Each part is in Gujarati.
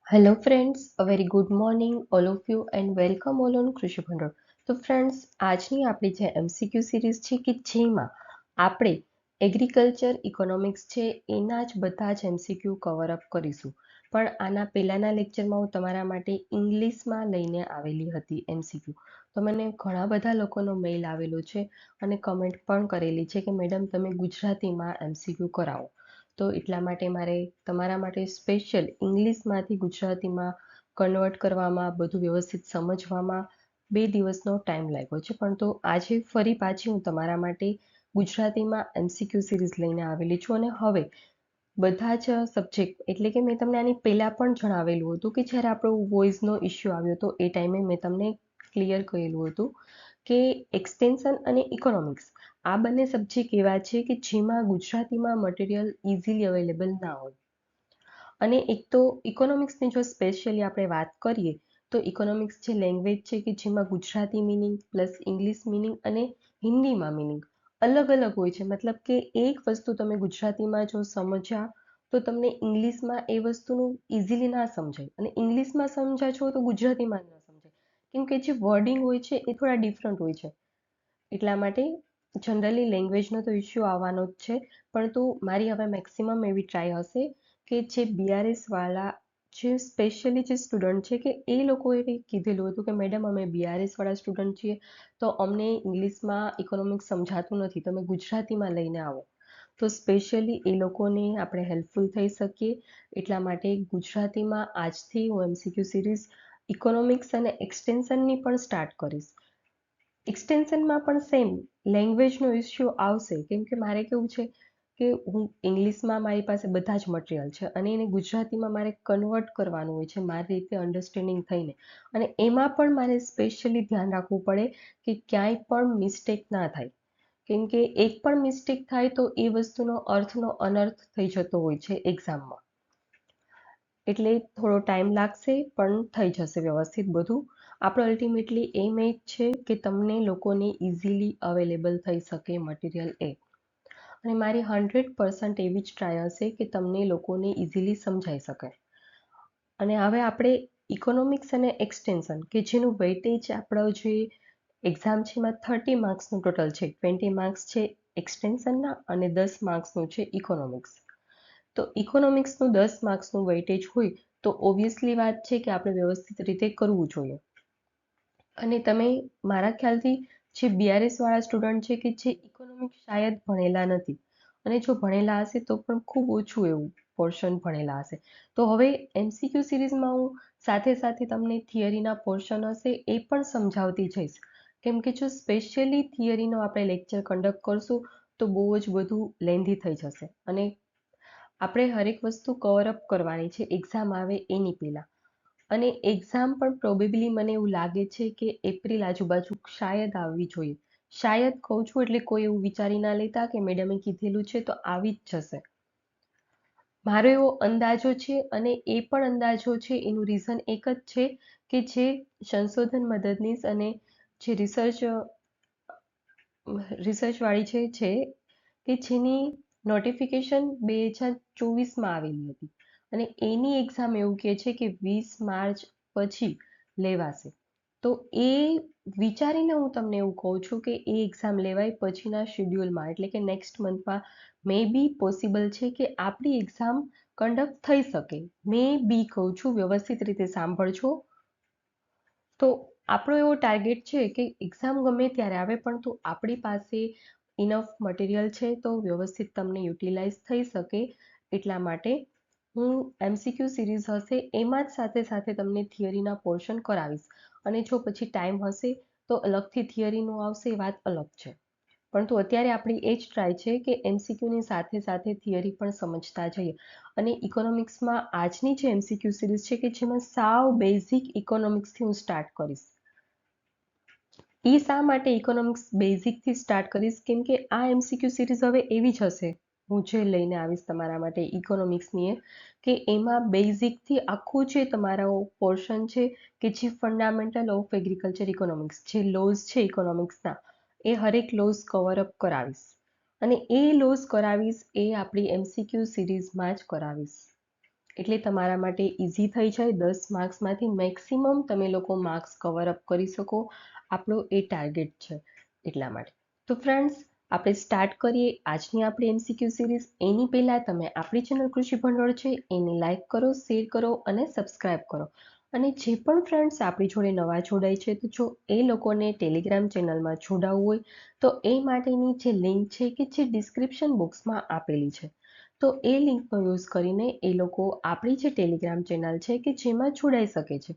Hello friends, a very good morning all of you and welcome all on કૃષિ ભંડોળ. તો ફ્રેન્ડ્સ, આજની આપણી જે MCQ સિરીઝ છે કે જેમાં આપણે એગ્રીકલ્ચર ઇકોનોમિક્સ છે એના જ બધા જ MCQ કવર અપ કરીશું. પણ આના પહેલાના લેક્ચરમાં હું તમારા માટે ઇંગ્લિશમાં લઈને આવેલી હતી MCQ. તો મને ઘણા બધા લોકોનો મેઇલ આવેલો છે અને કમેન્ટ પણ કરેલી છે કે મેડમ તમે ગુજરાતીમાં MCQ કરાવો. તો એટલા માટે મારે તમારા માટે સ્પેશિયલ ઇંગ્લિશમાંથી ગુજરાતીમાં કન્વર્ટ કરવામાં, બધું વ્યવસ્થિત સમજવામાં 2 દિવસનો ટાઈમ લાગ્યો છે. પણ તો આજે ફરી પાછી હું તમારા માટે ગુજરાતીમાં MCQ સિરીઝ લઈને આવેલી છું અને હવે બધા જ સબ્જેક્ટ એટલે કે મેં તમને આની પહેલાં પણ જણાવેલું હતું કે જ્યારે આપણો વોઇસનો ઇશ્યુ આવ્યો હતો એ ટાઈમે મેં તમને ક્લિયર કરેલું હતું કે એક્સટેન્શન અને ઇકોનોમિક્સ આ બંને સબ્જેક્ટ એવા છે કે જેમાં ગુજરાતીમાં મટીરિયલ ઇઝીલી અવેલેબલ ના હોય. અને એક તો ઇકોનોમિક્સની જો સ્પેશિયલી આપણે વાત કરીએ તો ઇકોનોમિક્સ જે લેંગ્વેજ છે કે જેમાં Gujarati meaning plus English meaning અને હિન્દીમાં મિનિંગ અલગ અલગ હોય છે. મતલબ કે એક વસ્તુ તમે ગુજરાતીમાં જો સમજ્યા તો તમને ઇંગ્લિશમાં એ વસ્તુનું ઇઝીલી ના સમજાય અને ઇંગ્લિશમાં સમજ્યા છો તો ગુજરાતીમાં ના સમજાય, કેમ કે જે વર્ડિંગ હોય છે એ થોડા ડિફરન્ટ હોય છે. એટલા માટે જનરલી લેંગ્વેજનો તો ઇશ્યુ આવવાનો જ છે. પરંતુ મારી હવે મેક્સિમમ એવી ટ્રાય હશે કે જે બીઆરએસવાળા જે સ્પેશિયલી જે સ્ટુડન્ટ છે કે એ લોકોએ કીધેલું હતું કે મેડમ અમે બીઆરએસવાળા સ્ટુડન્ટ છીએ તો અમને ઇંગ્લિશમાં ઇકોનોમિક્સ સમજાતું નથી, તમે ગુજરાતીમાં લઈને આવો. તો સ્પેશિયલી એ લોકોને આપણે હેલ્પફુલ થઈ શકીએ એટલા માટે ગુજરાતીમાં આજથી હું MCQ સિરીઝ ઇકોનોમિક્સ અને એક્સટેન્શનની પણ સ્ટાર્ટ કરીશ. એક્સટેન્શનમાં પણ સેમ લેંગ્વેજનો ઇશ્યુ આવશે, કેમ કે મારે કેવું છે કે હું ઇંગ્લિશમાં મારી પાસે બધા જ મટીરિયલ છે અને એને ગુજરાતીમાં મારે કન્વર્ટ કરવાનું હોય છે મારી રીતે અન્ડરસ્ટેન્ડિંગ થઈને. અને એમાં પણ મારે સ્પેશિયલી ધ્યાન રાખવું પડે કે ક્યાંય પણ મિસ્ટેક ના થાય, કેમ કે એક પણ મિસ્ટેક થાય તો એ વસ્તુનો અર્થનો અનર્થ થઈ જતો હોય છે એક્ઝામમાં. એટલે થોડો ટાઈમ લાગશે પણ થઈ જશે વ્યવસ્થિત બધું. આપણો અલ્ટિમેટલી એમ એ જ છે કે તમને લોકોને ઇઝીલી અવેલેબલ થઈ શકે મટીરિયલ એ. અને મારી 100% એવી જ ટ્રાય હશે કે તમને લોકોને ઇઝીલી સમજાઈ શકે. અને હવે આપણે ઇકોનોમિક્સ અને એક્સટેન્શન કે જેનું વેઇટેજ આપણો જે એક્ઝામ છે એમાં 30 માર્ક્સનું ટોટલ છે. 20 માર્ક્સ છે એક્સટેન્શનના અને 10 માર્ક્સનું છે ઇકોનોમિક્સ. તો ઇકોનોમિક્સનું 10 માર્ક્સનું વેઇટેજ હોય તો ઓબ્વિયસલી વાત છે કે આપણે વ્યવસ્થિત રીતે કરવું જોઈએ. અને તમે મારા ખ્યાલથી જે બીઆરએસવાળા સ્ટુડન્ટ છે કે જે ઇકોનોમિક્સ શાયદ ભણેલા નથી અને જો ભણેલા હશે તો પણ ખૂબ ઓછું એવું પોર્શન ભણેલા હશે. તો હવે MCQ સિરીઝમાં હું સાથે સાથે તમને થિયરીના પોર્શન હશે એ પણ સમજાવતી જઈશ, કેમ કે જો સ્પેશિયલી થિયરીનો આપણે લેક્ચર કન્ડક્ટ કરશું તો બહુ જ બધું લેન્ધી થઈ જશે અને આપણે હરેક વસ્તુ કવર અપ કરવાની છે એક્ઝામ આવે એની પહેલાં. અને એક્ઝામ પણ પ્રોબેબલી મને એવું લાગે છે કે એપ્રિલ આજુબાજુ શાયદ આવવી જોઈએ. શાયદ કહું છું એટલે કોઈ એવું વિચારી ના લેતા કે મેડમે કીધેલું છે તો આવી જ જશે. મારો એવો અંદાજો છે અને એ પણ અંદાજો છે એનું રીઝન એક જ છે કે જે સંશોધન મદદનીશ અને જે રિસર્ચવાળી છે કે જેની નોટિફિકેશન 2024માં આવેલી હતી અને એની એક્ઝામ એવું કહે છે કે 20 માર્ચ પછી લેવાશે. તો એ વિચારીને હું તમને એવું કહું છું કે એ એક્ઝામ લેવાય પછીના શેડ્યુલમાં એટલે કે નેક્સ્ટ મંથમાં મે બી પોસિબલ છે કે આપણી એક્ઝામ કન્ડક્ટ થઈ શકે. મે બી કહું છું, વ્યવસ્થિત રીતે સાંભળજો. તો આપણો એવો ટાર્ગેટ છે કે એક્ઝામ ગમે ત્યારે આવે પણ તો આપણી પાસે ઇનફ મટીરિયલ છે તો વ્યવસ્થિત તમને યુટિલાઇઝ થઈ શકે. એટલા માટે હું MCQ સિરીઝ હશે એમાં જ સાથે સાથે તમને થિયરીના પોર્શન કરાવીશ. અને જો પછી ટાઈમ હશે તો અલગથી થિયરીનું આવશે, એ વાત અલગ છે. પરંતુ અત્યારે આપણી એ જ ટ્રાય છે કે MCQની સાથે સાથે થિયરી પણ સમજતા જઈએ. અને ઇકોનોમિક્સમાં આજની જે MCQ સિરીઝ છે કે જેમાં સાવ બેઝિક ઇકોનોમિક્સથી હું સ્ટાર્ટ કરીશ. એ શા માટે ઇકોનોમિક્સ બેઝિકથી સ્ટાર્ટ કરીશ, કેમ કે આ MCQ સિરીઝ હવે એવી જ હશે હું જે લઈને આવીશ તમારા માટે ઇકોનોમિક્સની કે એમાં બેઝિકથી આખું જે તમારો પોર્શન છે કે જે ફંડામેન્ટલ ઓફ એગ્રીકલ્ચર ઇકોનોમિક્સ જે લોઝ છે ઇકોનોમિક્સના એ હરેક લોઝ કવર અપ કરાવીશ. અને એ લોઝ કરાવીશ એ આપણી MCQ સિરીઝમાં જ કરાવીશ. એટલે તમારા માટે ઇઝી થઈ જાય. 10 માર્ક્સમાંથી મેક્સિમમ તમે લોકો માર્ક્સ કવર અપ કરી શકો. આપણો એ ટાર્ગેટ છે એટલા માટે. તો ફ્રેન્ડ્સ, આપણે સ્ટાર્ટ કરીએ આજની આપણી MCQ સિરીઝ. એની પહેલાં તમે આપણી ચેનલ કૃષિ ભંડોળ છે એને લાઇક કરો, શેર કરો અને સબસ્ક્રાઈબ કરો. અને જે પણ ફ્રેન્ડ્સ આપણી જોડે નવા જોડાય છે, તો જો એ લોકોને ટેલિગ્રામ ચેનલમાં જોડાવવું હોય તો એ માટેની જે લિંક છે કે જે ડિસ્ક્રિપ્શન બોક્સમાં આપેલી છે, તો એ લિંકનો યુઝ કરીને એ લોકો આપણી જે ટેલિગ્રામ ચેનલ છે કે જેમાં જોડાઈ શકે છે.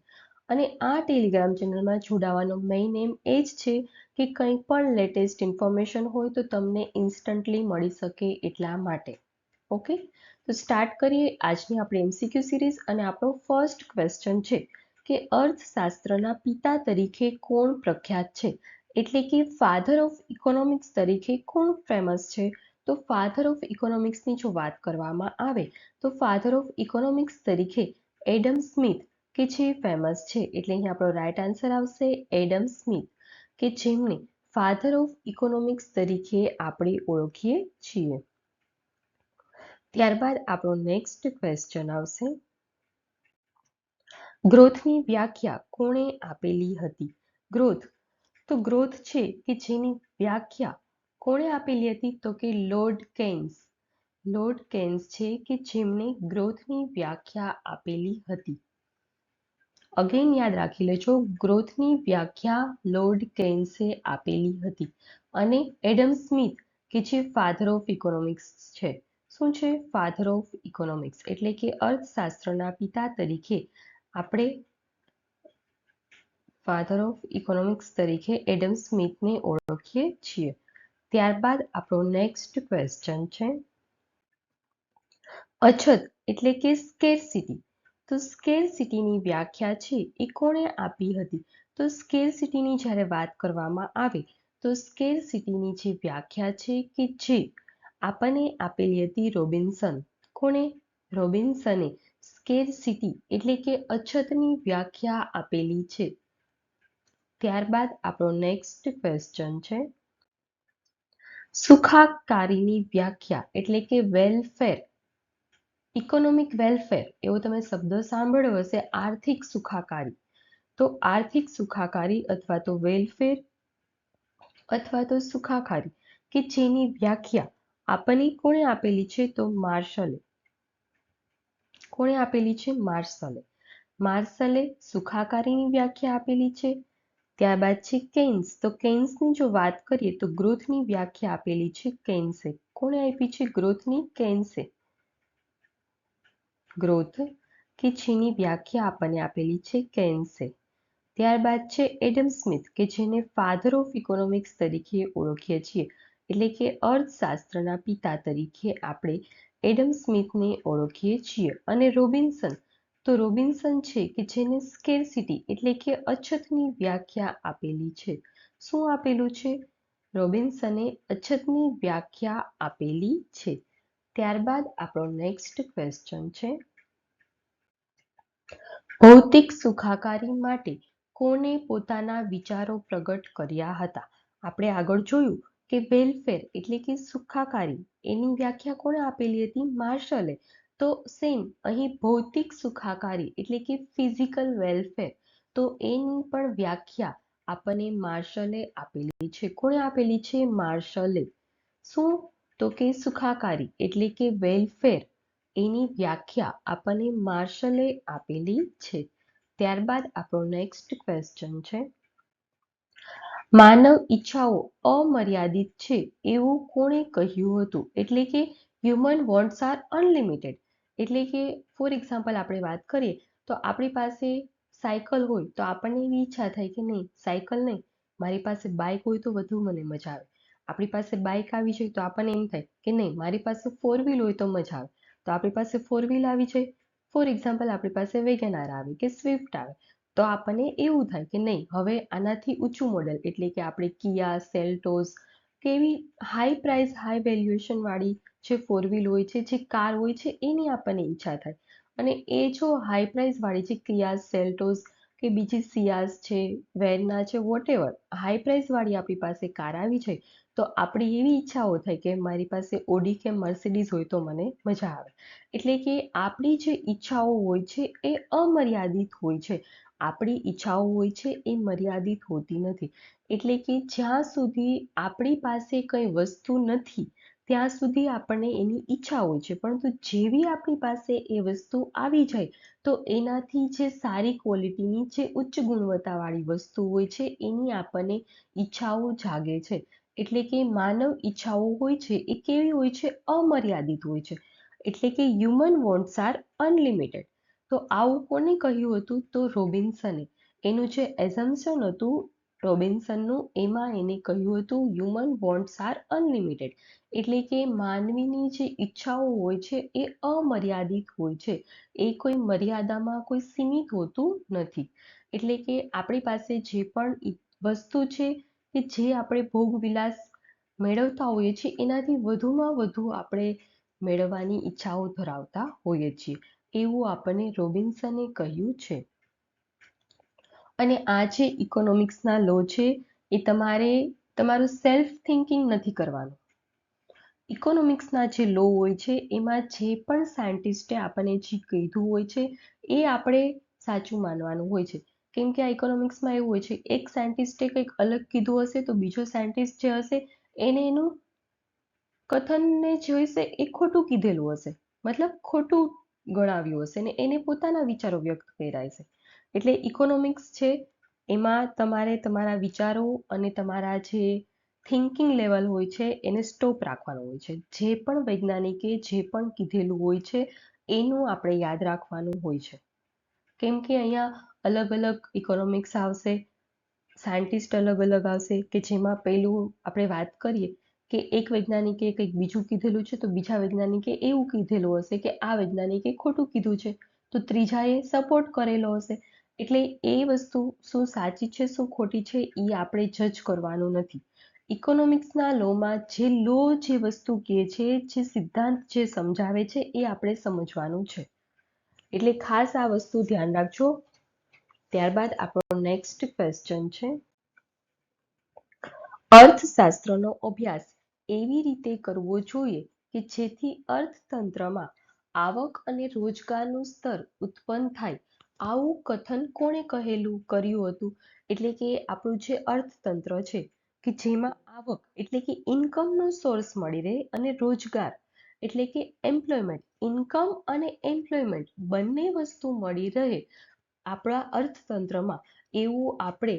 અને આ ટેલિગ્રામ ચેનલમાં જોડાવાનો મેઇન એમ એ જ છે કે કંઈ પણ લેટેસ્ટ ઇન્ફોર્મેશન હોય તો તમને ઇન્સ્ટન્ટલી મળી શકે એટલા માટે. ઓકે, તો સ્ટાર્ટ કરીએ આજની આપણી MCQ સિરીઝ. અને આપણો ફર્સ્ટ ક્વેશ્ચન છે કે અર્થશાસ્ત્રના પિતા તરીકે કોણ પ્રખ્યાત છે? એટલે કે ફાધર ઓફ ઇકોનોમિક્સ તરીકે કોણ ફેમસ છે? તો ફાધર ઓફ ઇકોનોમિક્સની જો વાત કરવામાં આવે તો ફાધર ઓફ ઇકોનોમિક્સ તરીકે એડમ સ્મિથ કે જે ફેમસ છે. એટલે અહીં આપણો રાઈટ આન્સર આવશે એડમ સ્મિથ, કે જેમને ફાધર ઓફ ઇકોનોમિક્સ તરીકે આપણે ઓળખીએ છીએ. ત્યારબાદ આપણો નેક્સ્ટ ક્વેશ્ચન આવશે, ગ્રોથની વ્યાખ્યા કોણે આપેલી હતી? ગ્રોથ, તો ગ્રોથ છે કે જેની વ્યાખ્યા કોણે આપેલી હતી? તો કે લોર્ડ કેન્સ. લોર્ડ કેન્સ છે કે જેમણે ગ્રોથની વ્યાખ્યા આપેલી હતી. અગેન યાદ રાખી લેજો, ગ્રોથની વ્યાખ્યા લોર્ડ કેન્સે આપેલી હતી. અને એડમ સ્મિથ કે જે ફાધર ઓફ ઇકોનોમિક્સ છે. શું છે? ફાધર ઓફ ઇકોનોમિક્સ, એટલે કે અર્થશાસ્ત્રના પિતા તરીકે આપણે ફાધર ઓફ ઇકોનોમિક્સ તરીકે એડમ સ્મિથને ઓળખીએ છીએ. ત્યારબાદ આપણો નેક્સ્ટ ક્વેશ્ચન છે, અછત એટલે કે સ્કેરસિટી. તો સ્કેરસિટીની વ્યાખ્યા છે એ કોણે આપી હતી? તો સ્કેરસિટીની જ્યારે વાત કરવામાં આવે તો સ્કેરસિટીની જે વ્યાખ્યા છે કે જે આપણને આપેલી હતી રોબિન્સન. કોણે? રોબિન્સને સ્કેરસિટી એટલે કે અછતની વ્યાખ્યા આપેલી છે. ત્યારબાદ આપણો નેક્સ્ટ ક્વેશ્ચન છે, સુખાકારીની વ્યાખ્યા એટલે કે વેલફેર, ઇકોનોમિક વેલફેર એવો તમે શબ્દ સાંભળ્યો હશે, આર્થિક સુખાકારી. તો આર્થિક સુખાકારી અથવા તો વેલફેર અથવા તો સુખાકારી કે જેની વ્યાખ્યા આપણને કોણે આપેલી છે? તો માર્શલે. કોણે આપેલી છે? માર્શલે. માર્શલે સુખાકારીની વ્યાખ્યા આપેલી છે. ત્યારબાદ છે કેન્સ. તો કેન્સની જો વાત કરીએ તો ગ્રોથની વ્યાખ્યા આપેલી છે કેન્સે. કોણે આપી છે? ગ્રોથની કેન્સે. ગ્રોથ કે જેની વ્યાખ્યા આપણને આપેલી છે કેન્સે. ત્યારબાદ છે એડમ સ્મિથ કે જેને ફાધર ઓફ ઇકોનોમિક્સ તરીકે ઓળખીએ છીએ. એટલે કે અર્થશાસ્ત્રના પિતા તરીકે આપણે એડમ સ્મિથને ઓળખીએ છીએ. અને રોબિન્સન, તો રોબિન્સન છે કે જેને સ્કેરસિટી એટલે કે અછતની વ્યાખ્યા આપેલી છે. શું આપેલું છે? રોબિન્સને અછતની વ્યાખ્યા આપેલી છે. ત્યારબાદ આપણો નેક્સ્ટ ક્વેશ્ચન છે, ભૌતિક સુખાકારી માટે કોને પોતાના વિચારો પ્રગટ કર્યા હતા? આપણે આગળ જોયું કે વેલફેર એટલે કે સુખાકારી એની વ્યાખ્યા કોણે આપેલી હતી? માર્શલે. તો સેમ અહીં ભૌતિક સુખાકારી એટલે કે ફિઝિકલ વેલફેર, તો એની પણ વ્યાખ્યા આપણને માર્શલે આપેલી છે. કોણે આપેલી છે? માર્શલે. શું? તો કે સુખાકારી એટલે કે વેલફેર એની વ્યાખ્યા આપણને માર્શલે આપેલી છે. ત્યારબાદ આપણો નેક્સ્ટ ક્વેશ્ચન છે, માનવ ઈચ્છાઓ અમર્યાદિત છે એવું કોણે કહ્યું હતું? એટલે કે હ્યુમન વોન્ટ્સ આર અનલિમિટેડ. એટલે કે ફોર એક્ઝામ્પલ આપણે વાત કરીએ તો આપણી પાસે સાયકલ હોય તો આપણને એવી ઈચ્છા થાય કે નહીં, સાયકલ નહીં, મારી પાસે બાઇક હોય તો વધુ મને મજા આવે. આપણી પાસે બાઇક આવી જાય તો આપણને એમ થાય કે નહીં, મારી પાસે 4 વ્હીલ હોય તો મજા આવે. તો આપણી પાસે 4 વ્હીલ આવી જાય. ફોર એક્ઝામ્પલ આપણી પાસે વેગેનાર આવે કે સ્વિફ્ટ આવે, તો આપણને એવું થાય કે નહીં, હવે આનાથી ઊંચું મોડેલ એટલે કે આપણે કિયા, સેલ્ટોસ કે એવી હાઈ પ્રાઇસ, હાઈ વેલ્યુએશન વાળી જે 4 વ્હીલ હોય છે, જે કાર હોય છે, એની આપણને ઈચ્છા થાય. અને એ જો હાઈ પ્રાઇસ વાળી જે કિયા, સેલ્ટોસ કે બીજી સિયાસ છે, વેરના છે, વોટેવર હાઈ પ્રાઇસ વાળી આપણી પાસે કાર આવી જાય તો આપણી એવી ઈચ્છાઓ થાય કે મારી પાસે ઓડી કે મર્સિડીઝ હોય તો મને મજા આવે. એટલે કે આપણી જે ઈચ્છાઓ હોય છે એ અમર્યાદિત હોય છે. આપણી ઈચ્છાઓ હોય છે એ મર્યાદિત હોતી નથી. એટલે કે જ્યાં સુધી આપણી પાસે કંઈ વસ્તુ નથી ત્યાં સુધી આપણને એની ઈચ્છા હોય છે, પરંતુ જેવી આપણી પાસે એ વસ્તુ આવી જાય તો એનાથી જે સારી ક્વોલિટીની, જે ઉચ્ચ ગુણવત્તાવાળી વસ્તુ હોય છે એની આપણને ઈચ્છાઓ જાગે છે. એટલે કે માનવ ઈચ્છાઓ હોય છે એ કેવી હોય છે? અમર્યાદિત હોય છે. એટલે કે હ્યુમન વોન્ટ્સ આર અનલિમિટેડ. તો આવું કોને કહ્યું હતું? તો રોબિન્સને. એનું જે એઝમ્પશન હતું રોબિન્સનનું, એમાં એને કહ્યું હતું હ્યુમન વોન્ટ્સ આર અનલિમિટેડ. એટલે કે માનવીની જે ઈચ્છાઓ હોય છે એ અમર્યાદિત હોય છે. એ કોઈ મર્યાદામાં કોઈ સીમિત હોતું નથી. એટલે કે આપણી પાસે જે પણ વસ્તુ છે કે જે આપણે ભોગવિલાસ મેળવતા હોઈએ છીએ એનાથી વધુમાં વધુ આપણે મેળવવાની ઈચ્છાઓ ધરાવતા હોઈએ છીએ, એવું આપણને રોબિન્સને કહ્યું છે. અને આ જે ઇકોનોમિક્સના લો છે એ તમારું સેલ્ફ થિંકિંગ નથી કરવાનું. ઇકોનોમિક્સના જે લો હોય છે એમાં જે પણ સાયન્ટિસ્ટે આપણને જે કીધું હોય છે એ આપણે સાચું માનવાનું હોય છે. કેમ કે આ ઇકોનોમિક્સમાં એવું હોય છે, એક સાયન્ટિસ્ટે કંઈક અલગ કીધું હશે તો બીજો સાયન્ટિસ્ટ જે હશે એને એનું કથનને જે હશે એ ખોટું કીધેલું હશે, મતલબ ખોટું ગણાવ્યું હશે ને એને પોતાના વિચારો વ્યક્ત કર્યા હશે. એટલે ઇકોનોમિક્સ છે એમાં તમારે તમારા વિચારો અને તમારા જે થિંકિંગ લેવલ હોય છે એને સ્ટોપ રાખવાનું હોય છે. જે પણ વૈજ્ઞાનિકે જે પણ કીધેલું હોય છે એનું આપણે યાદ રાખવાનું હોય છે. કેમ કે અહીંયા અલગ અલગ ઇકોનોમિક્સ આવશે, સાયન્ટિસ્ટ અલગ અલગ આવશે, કે જેમાં પહેલું આપણે વાત કરીએ કે એક વૈજ્ઞાનિકે કંઈક બીજું કીધેલું છે તો બીજા વૈજ્ઞાનિકે એવું કીધેલું હશે કે આ વૈજ્ઞાનિકે ખોટું કીધું છે, તો ત્રીજાએ સપોર્ટ કરેલો હશે. એટલે એ વસ્તુ શું સાચી છે શું ખોટી છે એ આપણે જજ કરવાનું નથી. ઇકોનોમિક્સના લોમાં જે વસ્તુ કહે છે, જે સિદ્ધાંત જે સમજાવે છે એ આપણે સમજવાનું છે. એટલે ખાસ આ વસ્તુ ધ્યાન રાખજો. ત્યારબાદ આપણો નેક્સ્ટ ક્વેશ્ચન છે, અર્થશાસ્ત્રનો અભ્યાસ એવી રીતે કરવો જોઈએ કે જેથી અર્થતંત્રમાં આવક અને રોજગારનું સ્તર ઉત્પન્ન થાય. આવું કથન કોણે કર્યું હતું? એટલે કે આપણું જે અર્થતંત્ર છે કે જેમાં આવક એટલે કે ઇન્કમનો સોર્સ મળી રહે અને રોજગાર એટલે કે એમ્પ્લોયમેન્ટ, ઇન્કમ અને એમ્પ્લોયમેન્ટ બંને વસ્તુ મળી રહે આપણા અર્થતંત્રમાં, એવું આપણે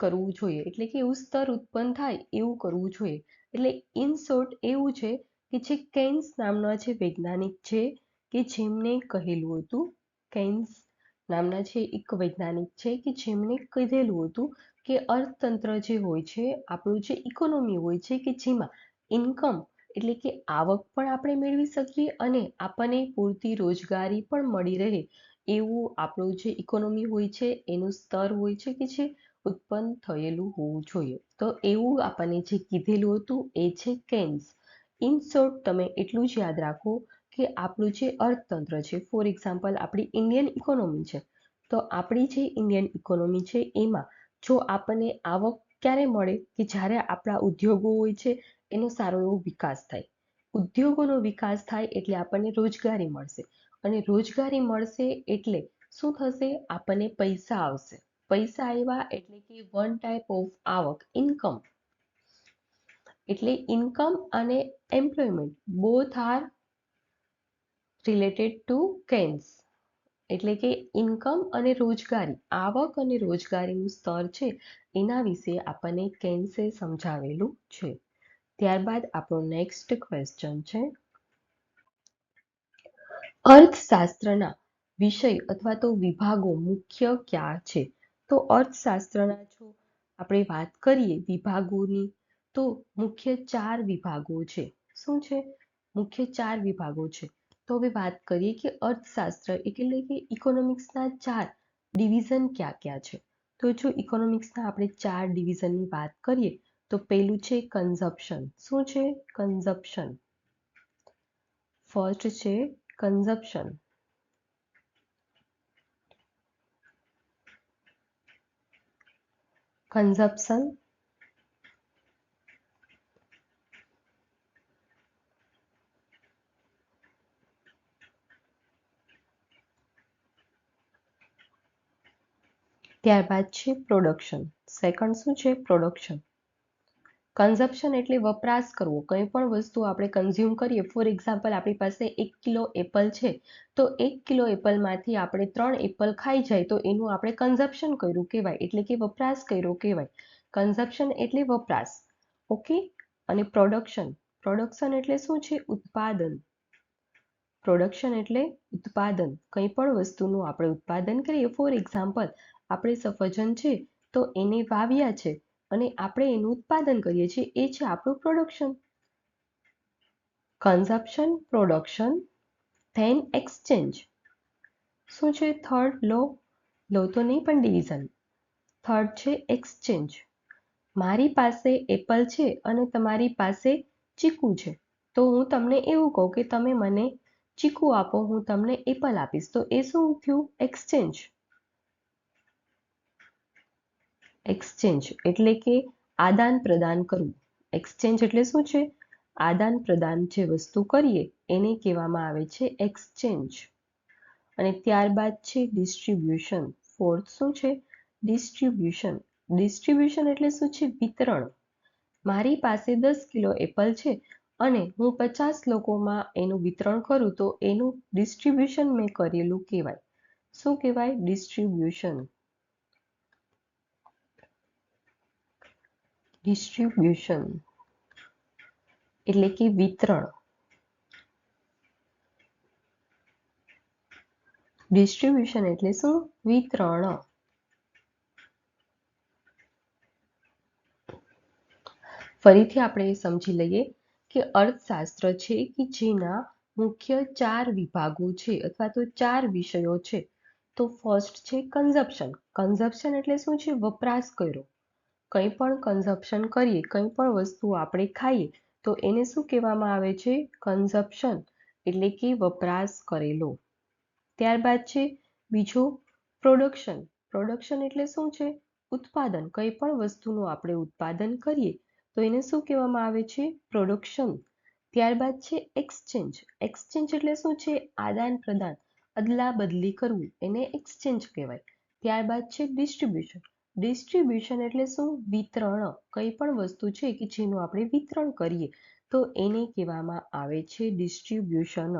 કરવું જોઈએ. એટલે કે એવું સ્તર ઉત્પન્ન થાય એવું કરવું જોઈએ. એટલે ઇન શોર્ટ એવું છે કે જે કેન્સ નામના જે વૈજ્ઞાનિક છે કે જેમને કહેલું હતું, કેન્સ નામના જે એક વૈજ્ઞાનિક છે કે જેમને કહેલું હતું કે અર્થતંત્ર જે હોય છે, આપણું જે ઇકોનોમી હોય છે કે જેમાં ઇન્કમ એટલે કે આવક પણ આપણે મેળવી શકીએ અને આપણને પૂરતી રોજગારી પણ મળી રહે એવું આપણું જે ઇકોનોમી હોય છે એનું સ્તર હોય છે કે જે ઉત્પન્ન થયેલું હોવું જોઈએ. તો એવું આપણને જે કીધેલું હતું એ છે કેન્સ. ઇન શોર્ટ તમે એટલું જ યાદ રાખો કે આપણું જે અર્થતંત્ર છે, ફોર એક્ઝામ્પલ આપણી ઇન્ડિયન ઇકોનોમી છે, તો આપણી જે ઇન્ડિયન ઇકોનોમી છે એમાં જો આપણને આવક ક્યારે મળે કે જ્યારે આપણા ઉદ્યોગો હોય છે એનો સારો એવો વિકાસ થાય. ઉદ્યોગોનો વિકાસ થાય એટલે આપણને રોજગારી મળશે અને રોજગારી મળશે એટલે શું થશે? આપણને પૈસા આવશે. પૈસા આવ્યા એટલે કે વન ટાઈપ ઓફ આવક, ઇન્કમ. એટલે ઇન્કમ અને employment both are related to cans. એટલે કે ઇન્કમ અને રોજગારી, આવક અને રોજગારીનું સ્તર છે એના વિશે આપણને કેન્સે સમજાવેલું છે. ત્યારબાદ આપણો નેક્સ્ટ ક્વેશ્ચન છે, અર્થશાસ્ત્રના વિષય અથવા તો વિભાગો મુખ્ય ક્યાં છે? તો અર્થશાસ્ત્રના જો આપણે વાત કરીએ વિભાગોની તો મુખ્ય 4 વિભાગો છે. શું છે? મુખ્ય 4 વિભાગો છે. તો હવે વાત કરીએ કે અર્થશાસ્ત્ર એટલે કે ઇકોનોમિક્સના 4 ડિવિઝન ક્યાં ક્યાં છે? તો જો ઇકોનોમિક્સના આપણે 4 ડિવિઝનની વાત કરીએ તો પહેલું છે કન્ઝપ્શન. શું છે? કન્ઝપ્શન. ફર્સ્ટ છે કન્ઝપ્શન. કન્ઝપ્શન. ત્યારબાદ છે પ્રોડક્શન. સેકન્ડ શું છે? પ્રોડક્શન. કન્ઝપ્શન એટલે વપરાશ કરવો. કંઈ પણ વસ્તુ આપણે કન્ઝ્યુમ કરીએ. ફોર એક્ઝામ્પલ, આપણી પાસે 1 કિલો એપલ છે, તો 1 કિલો એપલમાંથી આપણે 3 એપલ ખાઈ જાય તો એનું આપણે કન્ઝપ્શન કર્યું કહેવાય, એટલે કે વપરાશ કર્યો કહેવાય. કન્ઝપ્શન એટલે વપરાશ. ઓકે. અને પ્રોડક્શન. પ્રોડક્શન એટલે શું છે? ઉત્પાદન. પ્રોડક્શન એટલે ઉત્પાદન. કંઈ પણ વસ્તુનું આપણે ઉત્પાદન કરીએ. ફોર એક્ઝામ્પલ, આપણે સફરજન છે તો એને વાવ્યા છે અને આપણે એનું ઉત્પાદન કરીએ છીએ, એ છે આપણું production. Consumption, production, then exchange. શું છે થર્ડ લો? લો તો નહીં પણ ડિવિઝન. થર્ડ છે એક્સચેન્જ. મારી પાસે એપલ છે અને તમારી પાસે ચીકુ છે, તો હું તમને એવું કહું કે તમે મને ચીકુ આપો, હું તમને એપલ આપીશ, તો એ શું થયું? એક્સચેન્જ. એક્સચેન્જ એટલે કે આદાન પ્રદાન કરવું. એક્સચેન્જ એટલે શું છે? આદાન પ્રદાન. જે વસ્તુ કરીએ એને કહેવામાં આવે છે એક્સચેન્જ. અને ત્યારબાદ છે ડિસ્ટ્રીબ્યુશન. ફોર્થ શું છે? ડિસ્ટ્રીબ્યુશન. ડિસ્ટ્રીબ્યુશન એટલે શું છે? વિતરણ. મારી પાસે 10 કિલો એપલ છે અને હું 50 લોકોમાં એનું વિતરણ કરું તો એનું ડિસ્ટ્રીબ્યુશન મેં કરેલું કહેવાય. શું કહેવાય? ડિસ્ટ્રીબ્યુશન. ડિસ્ટ્રીબ્યુશન એટલે કે વિતરણ. ડિસ્ટ્રીબ્યુશન એટલે શું? વિતરણ. ફરીથી આપણે સમજી લઈએ કે અર્થશાસ્ત્ર છે કે જેના મુખ્ય 4 વિભાગો છે અથવા તો 4 વિષયો છે. તો ફર્સ્ટ છે કન્ઝપ્શન. કન્ઝપ્શન એટલે શું છે? વપરાશ કર્યો. કંઈ પણ કન્ઝપ્શન કરીએ, કંઈ પણ વસ્તુ આપણે ખાઈએ તો એને શું કહેવામાં આવે છે? કન્ઝપ્શન એટલે કે વપરાશ કરેલો. ત્યારબાદ છે બીજો પ્રોડક્શન. પ્રોડક્શન એટલે શું છે? ઉત્પાદન. કંઈ પણ વસ્તુનું આપણે ઉત્પાદન કરીએ તો એને શું કહેવામાં આવે છે? પ્રોડક્શન. ત્યારબાદ છે એક્સચેન્જ. એક્સચેન્જ એટલે શું છે? આદાન પ્રદાન, અદલા બદલી કરવું, એને એક્સચેન્જ કહેવાય. ત્યારબાદ છે ડિસ્ટ્રીબ્યુશન. ડિસ્ટ્રીબ્યુશન એટલે શું? વિતરણ. કંઈ પણ વસ્તુ છે કે જેનું આપણે વિતરણ કરીએ તો એને કહેવામાં આવે છે ડિસ્ટ્રીબ્યુશન.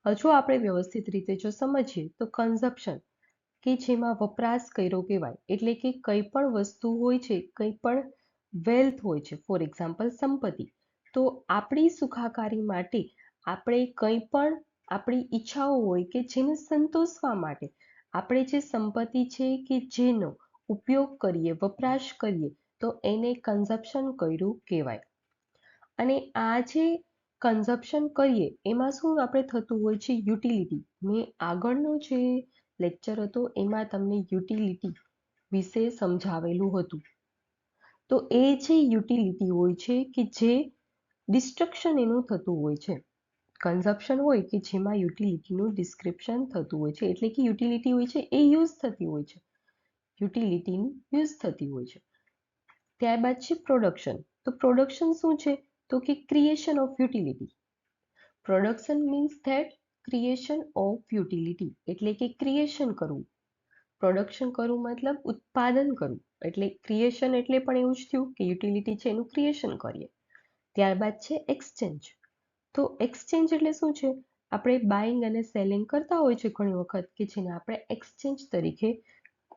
હજુ આપણે વ્યવસ્થિત રીતે જો સમજીએ તો કન્ઝપ્શન કે જેમાં વપરાશ કર્યો કહેવાય, એટલે કે કંઈ પણ વસ્તુ હોય છે, કંઈ પણ વેલ્થ હોય છે, ફોર એક્ઝામ્પલ સંપત્તિ, તો આપણી સુખાકારી માટે આપણે કંઈ પણ આપણી ઈચ્છાઓ હોય કે જેને સંતોષવા માટે આપણે જે સંપત્તિ છે કે જેનો ઉપયોગ કરીએ, વપરાશ કરીએ તો એને કન્ઝપ્શન કર્યું કહેવાય. અને આ જે કન્ઝપ્શન કરીએ એમાં શું આપણે થતું હોય છે? યુટિલિટી. મેં આગળનો જે લેક્ચર હતો એમાં તમને યુટિલિટી વિશે સમજાવેલું હતું. તો એ જે યુટિલિટી હોય છે કે જે ડિસ્ટ્રક્શન એનું થતું હોય છે. કન્ઝપ્શન હોય કે જેમાં યુટિલિટીનું ડિસ્ક્રિપ્શન થતું હોય છે, એટલે કે યુટિલિટી હોય છે એ યુઝ થતી હોય છે. યુટિલિટીની યુઝ થતી હોય છે. ત્યારબાદ છે પ્રોડક્શન. તો પ્રોડક્શન શું છે? તો કે creation of utility. Production means that creation of utility, એટલે કે ક્રિએશન કરવું. પ્રોડક્શન કરવું મતલબ ઉત્પાદન કરવું, એટલે ક્રિએશન એટલે પણ એવું જ થયું કે યુટિલિટી છે એનું ક્રિએશન કરીએ. ત્યારબાદ છે એક્સચેન્જ. તો એક્સચેન્જ એટલે શું છે? આપણે બાઇંગ અને સેલિંગ કરતા હોય છે ઘણી વખત, કે જેને આપણે એક્સચેન્જ તરીકે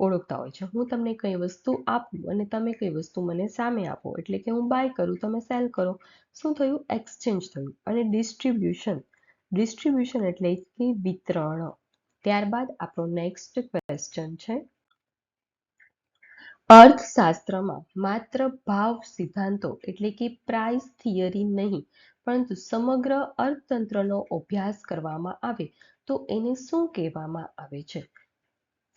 ઓળખતા હોય છે. હું તમને કઈ વસ્તુ આપું અને તમે કઈ વસ્તુ મને સામે આપો, એટલે કે હું બાય કરું, તમે સેલ કરો. શું થયું? એક્સચેન્જ થયું. અને ડિસ્ટ્રીબ્યુશન. ડિસ્ટ્રીબ્યુશન એટલે કે વિતરણ. ત્યારબાદ આપણો નેક્સ્ટ ક્વેશ્ચન છે, અર્થશાસ્ત્રમાં માત્ર ભાવ સિદ્ધાંતો એટલે કે પ્રાઇસ થિયરી નહીં, પરંતુ સમગ્ર અર્થતંત્રનો અભ્યાસ કરવામાં આવે તો એને શું કહેવામાં આવે છે?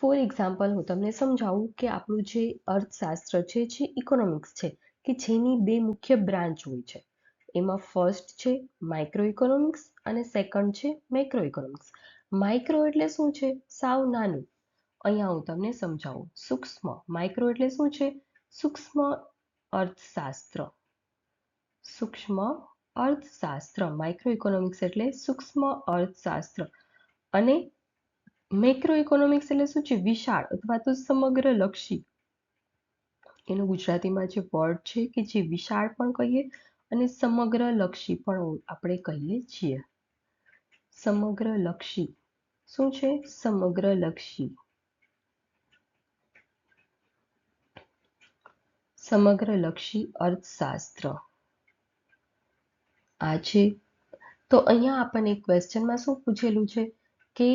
ફોર એક્ઝામ્પલ હું તમને સમજાવું કે આપણું જે અર્થશાસ્ત્ર છે જે ઇકોનોમિક્સ છે કે જેની 2 મુખ્ય બ્રાન્ચ હોય છે. એમાં ફર્સ્ટ છે માઇક્રો ઇકોનોમિક્સ અને સેકન્ડ છે મેક્રો ઇકોનોમિક્સ. માઇક્રો એટલે શું છે? સાવ નાનું. અહીંયા હું તમને સમજાવું. સૂક્ષ્મ. માઇક્રો એટલે શું છે? સૂક્ષ્મ અર્થશાસ્ત્ર. સૂક્ષ્મ અર્થશાસ્ત્ર. માઇક્રો ઇકોનોમિક્સ એટલે સૂક્ષ્મ અર્થશાસ્ત્ર. અને મેક્રો ઇકોનોમિક્સ એટલે શું છે? વિશાળ અથવા તો સમગ્ર લક્ષી. એનું ગુજરાતીમાં જે વર્ડ છે કે જે વિશાળ પણ કહીએ અને સમગ્ર લક્ષી પણ આપણે કહીએ છીએ. સમગ્ર લક્ષી શું છે? સમગ્ર લક્ષી. સમગ્ર લક્ષી અર્થશાસ્ત્ર આ છે. તો અહીંયા આપણને ક્વેશ્ચનમાં શું પૂછેલું છે કે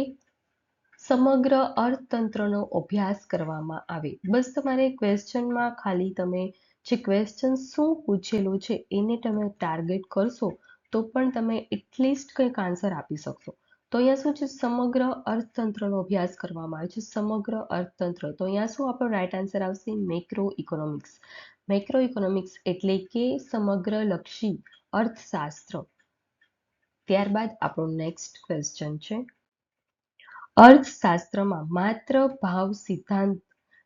સમગ્ર અર્થતંત્રનો અભ્યાસ કરવામાં આવે. બસ તમારે ક્વેશ્ચનમાં ખાલી તમે જે ક્વેશ્ચન શું પૂછેલું છે એને તમે ટાર્ગેટ કરશો તો પણ તમે એટલીસ્ટ કંઈક આન્સર આપી શકશો. તો અહીંયા શું છે? સમગ્ર અર્થતંત્રનો અભ્યાસ કરવામાં આવે છે. સમગ્ર અર્થતંત્ર. તો અહીંયા શું આપણો રાઈટ આન્સર આવશે? Macro economics. મેક્રો ઇકોનોમિક્સ એટલે કે સમગ્ર લક્ષી અર્થશાસ્ત્ર. ત્યારબાદ આપણો નેક્સ્ટ ક્વેશ્ચન છે, અર્થશાસ્ત્રમાં માત્ર ભાવ સિદ્ધાંત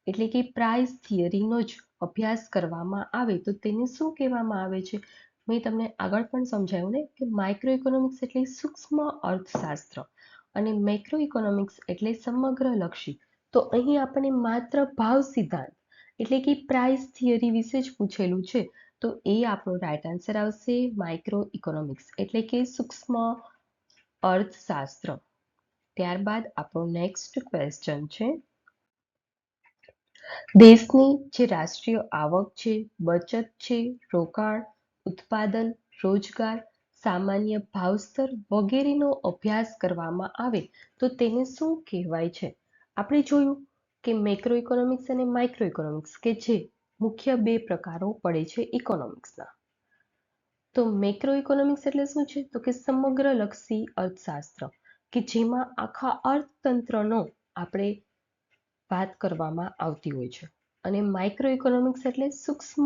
એટલે કે પ્રાઇસ થિયરીનો જ અભ્યાસ કરવામાં આવે તો તેને શું કહેવામાં આવે છે? મેં તમને આગળ પણ સમજાવ્યું ને કે માઇક્રો ઇકોનોમિક્સ એટલે સૂક્ષ્મ અર્થશાસ્ત્ર અને મેક્રો ઇકોનોમિક્સ એટલે સમગ્ર લક્ષી. તો અહીં આપણને માત્ર ભાવ સિદ્ધાંત એટલે કે પ્રાઇસ થિયરી વિશે જ પૂછેલું છે. તો એ આપણો રાઈટ આન્સર આવશે માઇક્રો ઇકોનોમિક્સ એટલે કે સૂક્ષ્મ અર્થશાસ્ત્ર. ત્યારબાદ આપણો નેક્સ્ટ ક્વેશ્ચન છે, દેશની જે રાષ્ટ્રીય આવક છે, બચત છે, રોકાણ, ઉત્પાદન, રોજગાર, સામાન્ય ભાવસ્તર વગેરેનો અભ્યાસ કરવામાં આવે તો તેને શું કહેવાય છે? આપણે જોયું કે મેક્રો ઇકોનોમિક્સ અને માઇક્રો ઇકોનોમિક્સ કે જે મુખ્ય બે પ્રકારો પડે છે ઇકોનોમિક્સના. તો મેક્રો ઇકોનોમિક્સ એટલે શું છે? તો કે સમગ્ર લક્ષી અર્થશાસ્ત્ર કે જેમાં આખા અર્થતંત્રનો આપણે વાત કરવામાં આવતી હોય છે. અને માઇક્રો ઇકોનોમિક્સ એટલે સૂક્ષ્મ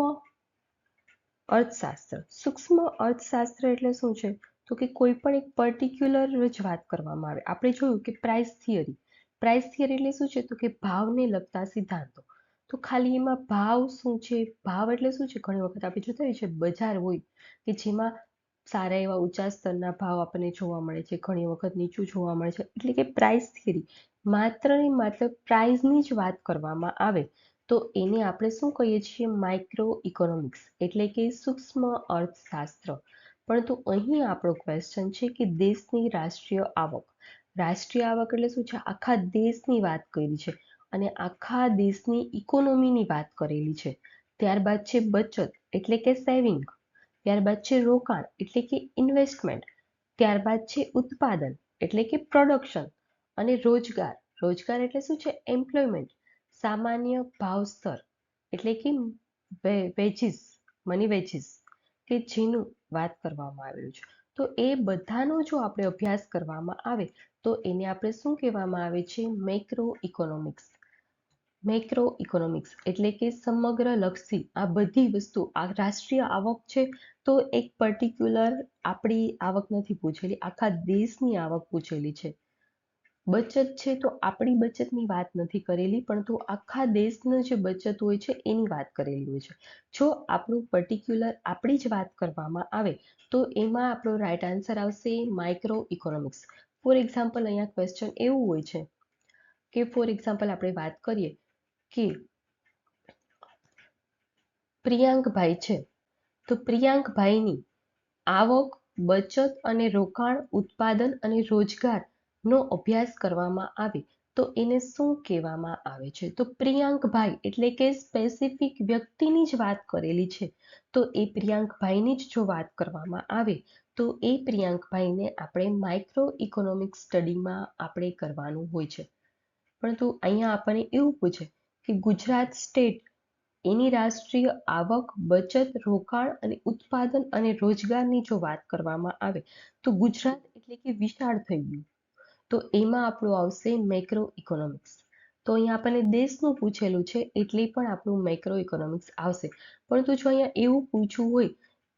અર્થશાસ્ત્ર. સૂક્ષ્મ અર્થશાસ્ત્ર એટલે શું છે? તો કે કોઈ પણ એક પર્ટિક્યુલર જ વાત કરવામાં આવે. આપણે જોયું કે પ્રાઇસ થિયરી. પ્રાઇસ થિયરી એટલે શું છે? તો કે ભાવને લગતા સિદ્ધાંતો. તો ખાલી એમાં ભાવ શું છે? ભાવ એટલે શું છે? ઘણી વખત આપણે જોતા હોઈએ છીએ બજાર હોય કે જેમાં સારા એવા ઊંચા સ્તરના ભાવ આપણને જોવા મળે છે, ઘણી વખત નીચું જોવા મળે છે. એટલે કે પ્રાઇસ થિયરી માત્ર ને માત્ર પ્રાઇઝની જ વાત કરવામાં આવે તો એને આપણે શું કહીએ છીએ? માઇક્રો ઇકોનોમિક્સ એટલે કે સૂક્ષ્મ અર્થશાસ્ત્ર. પરંતુ અહીં આપણો ક્વેશ્ચન છે કે દેશની રાષ્ટ્રીય આવક. રાષ્ટ્રીય આવક એટલે શું છે? આખા દેશની વાત કરી છે અને આખા દેશની ઇકોનોમીની વાત કરેલી છે. ત્યારબાદ છે બચત એટલે કે સેવિંગ. ત્યારબાદ છે રોકાણ એટલે કે ઇન્વેસ્ટમેન્ટ. ત્યારબાદ છે ઉત્પાદન એટલે કે પ્રોડક્શન અને રોજગાર. રોજગાર એટલે શું છે? એમ્પ્લોયમેન્ટ. સામાન્ય ભાવ સ્તર એટલે કે વેજીસ, મની વેજીસ કે જેનું વાત કરવામાં આવેલું છે. તો એ બધાનો જો આપણે અભ્યાસ કરવામાં આવે તો એને આપણે શું કહેવામાં આવે છે? Macro economics. મેક્રો ઇકોનોમિક્સ એટલે કે સમગ્ર લક્ષી આ બધી વસ્તુ. આ રાષ્ટ્રીય આવક છે તો એક પર્ટિક્યુલર આપણી આવક નથી પૂછેલી, આખા દેશની આવક પૂછેલી છે. બચત છે તો આપણી બચતની વાત નથી કરેલી, પરંતુ આખા દેશનું જે બચત હોય છે એની વાત કરેલી હોય છે. જો આપણું પર્ટિક્યુલર આપણી જ વાત કરવામાં આવે તો એમાં આપણો રાઈટ આન્સર આવશે માઇક્રો ઇકોનોમિક્સ. ફોર એક્ઝામ્પલ અહીંયા ક્વેશ્ચન એવું હોય છે કે ફોર એક્ઝામ્પલ આપણે વાત કરીએ કે પ્રિયાંકભાઈ છે તો પ્રિયાંકભાઈની આવક, બચત અને રોકાણ, ઉત્પાદન અને રોજગારનો અભ્યાસ કરવામાં આવે તો એને શું કહેવામાં આવે છે? તો પ્રિયાંકભાઈ એટલે કે સ્પેસિફિક વ્યક્તિની જ વાત કરેલી છે. તો એ પ્રિયાંકભાઈની જ જો વાત કરવામાં આવે તો એ પ્રિયાંકભાઈને આપણે માઇક્રો ઇકોનોમિક સ્ટડીમાં આપણે કરવાનું હોય છે. પરંતુ અહીંયા આપણને એવું પૂછે કે ગુજરાત સ્ટેટ એની રાષ્ટ્રીય આવક, બચત, રોકાણ અને ઉત્પાદન અને રોજગારની જો વાત કરવામાં આવે તો ગુજરાત એટલે કે વિશાળ થઈ ગયું. તો એમાં આપણું આવશે મેક્રો ઇકોનોમિક્સ. તો અહીંયા આપણને દેશનું પૂછેલું છે એટલે પણ આપણું મેક્રો ઇકોનોમિક્સ આવશે. પરંતુ જો અહીંયા એવું પૂછવું હોય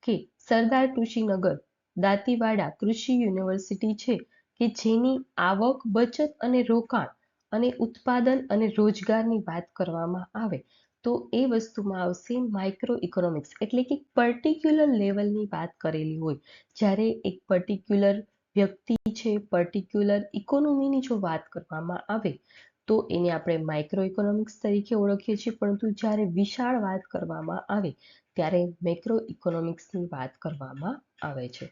કે સરદાર કૃષિનગર દાંતીવાડા કૃષિ યુનિવર્સિટી છે કે જેની આવક, બચત અને રોકાણ અને ઉત્પાદન અને રોજગારની વાત કરવામાં આવે તો એ વસ્તુમાં આવશે માઇક્રો ઇકોનોમિક્સ એટલે કે પર્ટિક્યુલર લેવલની વાત કરેલી હોય. જ્યારે એક પર્ટિક્યુલર વ્યક્તિ છે, પર્ટિક્યુલર ઇકોનોમીની જો વાત કરવામાં આવે તો એને આપણે માઇક્રો ઇકોનોમિક્સ તરીકે ઓળખીએ છીએ, પરંતુ જ્યારે વિશાળ વાત કરવામાં આવે ત્યારે મેક્રો ઇકોનોમિક્સની વાત કરવામાં આવે છે.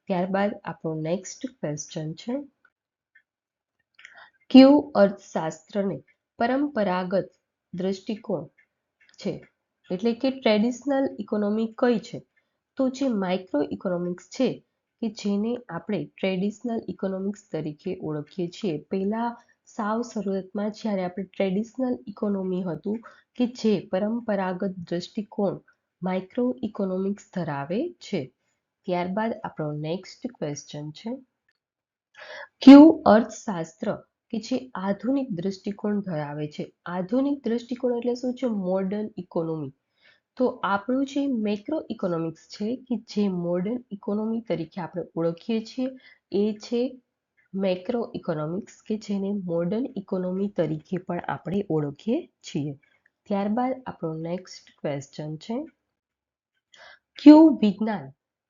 ત્યારબાદ આપણો નેક્સ્ટ ક્વેશ્ચન છે, કયું અર્થશાસ્ત્રને પરંપરાગત દ્રષ્ટિકોણ છે, એટલે કે ટ્રેડિશનલ ઇકોનોમી કઈ છે? તો જે માઇક્રો ઇકોનોમિક્સ છે કે જેને આપણે ટ્રેડિશનલ ઇકોનોમિક્સ તરીકે ઓળખીએ છીએ. પહેલા સાવ શરૂઆતમાં જ્યારે આપણે ટ્રેડિશનલ ઇકોનોમી હતું કે જે પરંપરાગત દ્રષ્ટિકોણ માઇક્રો ઇકોનોમિક્સ ધરાવે છે. ત્યારબાદ આપણો નેક્સ્ટ ક્વેશ્ચન છે, કયું અર્થશાસ્ત્ર કે જે આધુનિક દ્રષ્ટિકોણ ધરાવે છે? આધુનિક દ્રષ્ટિકોણ એટલે શું છે? Modern economy. તો આપણું જે મેક્રો ઇકોનોમિક્સ છે કે જે મોડર્ન ઇકોનોમી તરીકે આપણે ઓળખીએ છીએ એ છે મેક્રો ઇકોનોમિક્સ, કે જેને મોડર્ન ઇકોનોમી તરીકે પણ આપણે ઓળખીએ છીએ. ત્યારબાદ આપણો નેક્સ્ટ ક્વેશ્ચન છે, કયું વિજ્ઞાન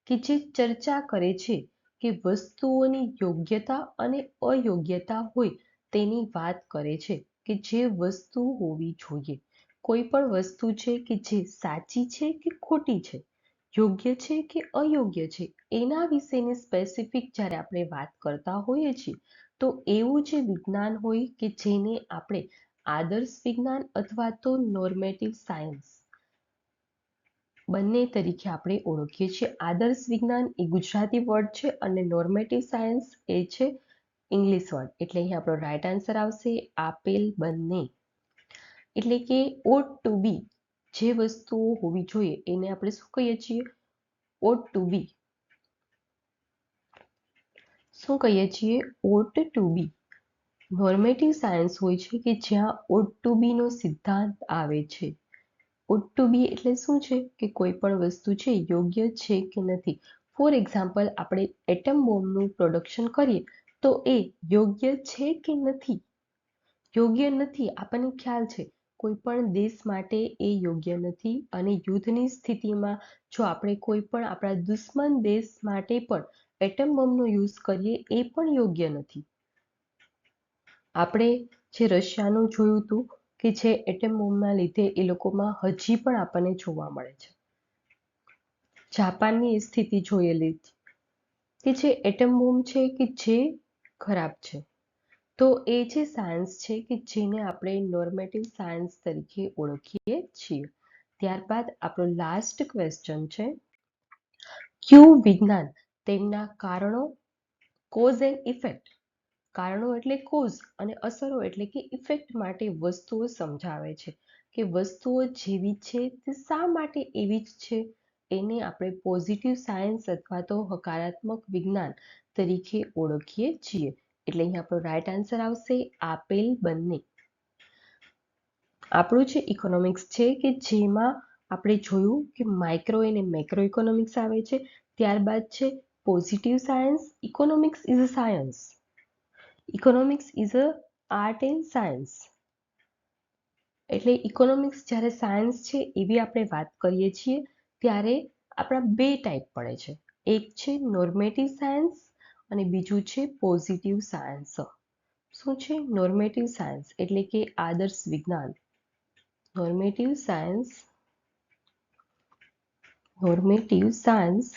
કે જે ચર્ચા કરે છે કે વસ્તુઓની યોગ્યતા અને અયોગ્યતા હોય તેની વાત કરે છે, કે જે વસ્તુ હોવી જોઈએ, કોઈ પણ વસ્તુ છે કે જે સાચી છે કે ખોટી છે, યોગ્ય છે કે અયોગ્ય છે, એના વિશેની સ્પેસિફિક જ્યારે આપણે વાત કરતા હોઈએ છીએ તો એવું જે વિજ્ઞાન હોય કે જેને આપણે આદર્શ વિજ્ઞાન અથવા તો નોર્મેટિવ સાયન્સ બંને તરીકે આપણે ઓળખીએ છીએ. આદર્શ વિજ્ઞાન એ ગુજરાતી વર્ડ છે અને નોર્મેટિવ સાયન્સ એ છે ઇંગ્લિશ વર્ડ. એટલે અહીં આપણો રાઈટ આન્સર આવશે આપેલ બંને. એટલે કે ઓટ ટુ બી, જે વસ્તુઓ હોવી જોઈએ એને આપણે શું કહીએ છીએ? ઓટ ટુ બી. શું કહીએ છીએ? ઓટ ટુ બી. નોર્મેટિવ સાયન્સ હોય છે કે જ્યાં ઓટ ટુ બી નો સિદ્ધાંત આવે છે. ઓટ ટુ બી એટલે શું છે? કે કોઈ પણ વસ્તુ છે યોગ્ય છે કે નથી. ફોર એક્ઝામ્પલ, આપણે એટમ બોમ્બનું પ્રોડક્શન કરીએ તો એ યોગ્ય છે કે નથી? યોગ્ય નથી, આપણને ખ્યાલ છે. કોઈ પણ દેશ માટે એ યોગ્ય નથી અને યુદ્ધની સ્થિતિમાં જો આપણે કોઈ પણ આપણા દુશ્મન દેશ માટે પણ એટમ બોમ્બનો યુઝ કરીએ એ પણ યોગ્ય નથી. આપણે જે રશિયાનું જોયું હતું કે જે એટમ બોમ્બના લીધે એ લોકોમાં હજી પણ આપણને જોવા મળે છે. જાપાનની સ્થિતિ જોયેલી કે જે એટમ બોમ્બ છે કે જે ખરાબ છે. તો એ જે સાયન્સ છે કે જેને આપણે નોર્મેટિવ સાયન્સ તરીકે ઓળખીએ છીએ. ત્યારબાદ આપણો લાસ્ટ ક્વેશ્ચન છે, કયું વિજ્ઞાન તેમના કારણો, કોઝ એન્ડ ઇફેક્ટ, કારણો એટલે કોઝ અને અસરો એટલે કે ઇફેક્ટ માટે વસ્તુઓ સમજાવે છે, કે વસ્તુઓ જેવી છે તે શા માટે એવી જ છે? એને આપણે પોઝિટિવ સાયન્સ અથવા તો હકારાત્મક વિજ્ઞાન તરીકે ઓળખીએ છીએ. એટલે અહીં આપણો રાઈટ આન્સર આવશે આપેલ બંને. આપણું જે ઇકોનોમિક્સ છે કે જેમાં આપણે જોયું કે માઇક્રો અને મેક્રો ઇકોનોમિક્સ આવે છે. ત્યારબાદ છે positive science. Economics is a science. Economics is a art and science. એટલે ઇકોનોમિક્સ જ્યારે સાયન્સ છે એવી આપણે વાત કરીએ છીએ ત્યારે આપણા બે ટાઈપ પડે છે. એક છે નોર્મેટિવ સાયન્સ અને બીજું છે પોઝિટિવ સાયન્સ. શું છે નોર્મેટિવ સાયન્સ? એટલે કે આદર્શ વિજ્ઞાન. નોર્મેટિવ સાયન્સ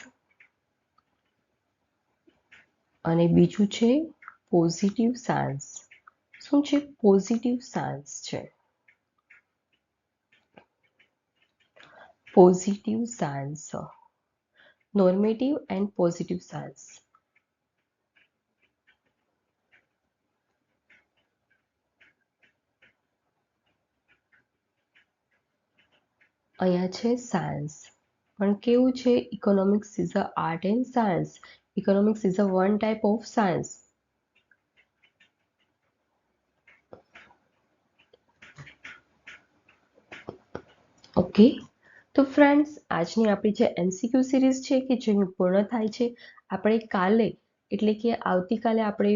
અને બીજું છે પોઝિટિવ સાયન્સ. શું છે? પોઝિટિવ સાયન્સ છે. Positive science, normative and positive science. અહીંયા છે સાયન્સ, પણ કેવું છે? Economics is a art and science. Economics is a one type of science. Okay, તો ફ્રેન્ડ્સ, આજની આપણી જે MCQ સિરીઝ છે કે જેનું પૂર્ણ થાય છે. આપણે કાલે એટલે કે આવતીકાલે આપણે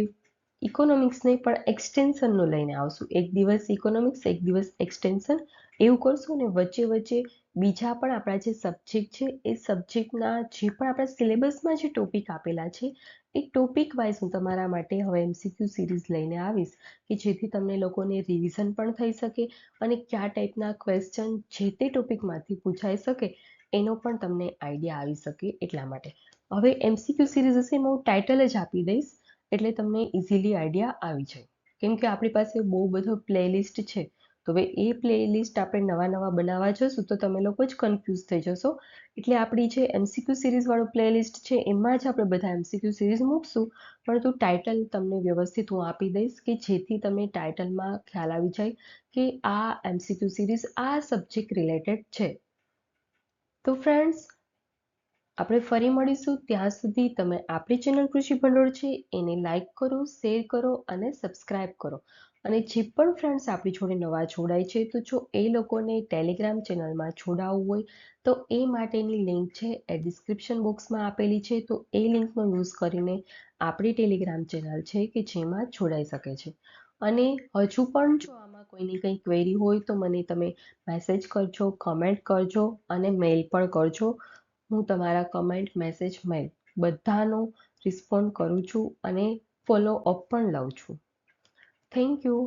ઇકોનોમિક્સ નહીં પણ એક્સટેન્શનનું લઈને આવશું. એક દિવસ ઇકોનોમિક્સ, એક દિવસ એક્સટેન્શન, એવું કરશું. ને વચ્ચે વચ્ચે બીજા પણ આપણા જે સબ્જેક્ટ છે એ સબ્જેક્ટના જે પણ આપણા સિલેબસમાં જે ટોપિક આપેલા છે એ ટોપિક વાઇઝ હું તમારા માટે હવે MCQ સિરીઝ લઈને આવીશ કે જેથી તમને લોકોને રિવિઝન પણ થઈ શકે અને કયા ટાઈપના ક્વેશ્ચન જે તે ટોપિકમાંથી પૂછાઈ શકે એનો પણ તમને આઈડિયા આવી શકે એટલા માટે. હવે MCQ સિરીઝ હશે એમાં હું ટાઇટલ જ આપી દઈશ એટલે તમને ઇઝીલી આઈડિયા આવી જાય. કેમ કે આપણી પાસે બહુ બધો પ્લેલિસ્ટ છે, તો હવે એ પ્લેલિસ્ટ આપણે નવા બનાવવા જશું તો તમે લોકો જ કન્ફ્યુઝ થઈ જશો. એટલે આપણી જે MCQ સિરીઝવાળું પ્લેલિસ્ટ છે એમાં જ આપણે બધા MCQ સિરીઝ મૂકશું, પરંતુ ટાઇટલ તમને વ્યવસ્થિત હું આપી દઈશ કે જેથી તમે ટાઇટલમાં ખ્યાલ આવી જાય કે આ MCQ સિરીઝ આ સબ્જેક્ટ રિલેટેડ છે. તો ફ્રેન્ડ્સ, આપણે ફરી મળીશું. ત્યાં સુધી તમે આપણી ચેનલ કૃષિ ભંડોળ છે એને લાઈક કરો, શેર કરો અને સબસ્ક્રાઈબ કરો. અને જે પણ ફ્રેન્ડ્સ આપણી જોડે નવા જોડાય છે તો જો એ લોકોને ટેલિગ્રામ ચેનલમાં જોડાવવું હોય તો એ માટેની લિંક છે એ ડિસ્ક્રિપ્શન બોક્સમાં આપેલી છે. તો એ લિંકનો યુઝ કરીને આપણી ટેલિગ્રામ ચેનલ છે કે જેમાં જોડાઈ શકે છે. અને હજુ પણ જો આમાં કોઈની કંઈ ક્વેરી હોય તો મને તમે મેસેજ કરજો, કમેન્ટ કરજો અને મેઇલ પણ કરજો. હું તમારા કમેન્ટ, મેસેજ, મેઇલ બધાનો રિસ્પોન્ડ કરું છું અને ફોલો અપ પણ લઉં છું. Thank you.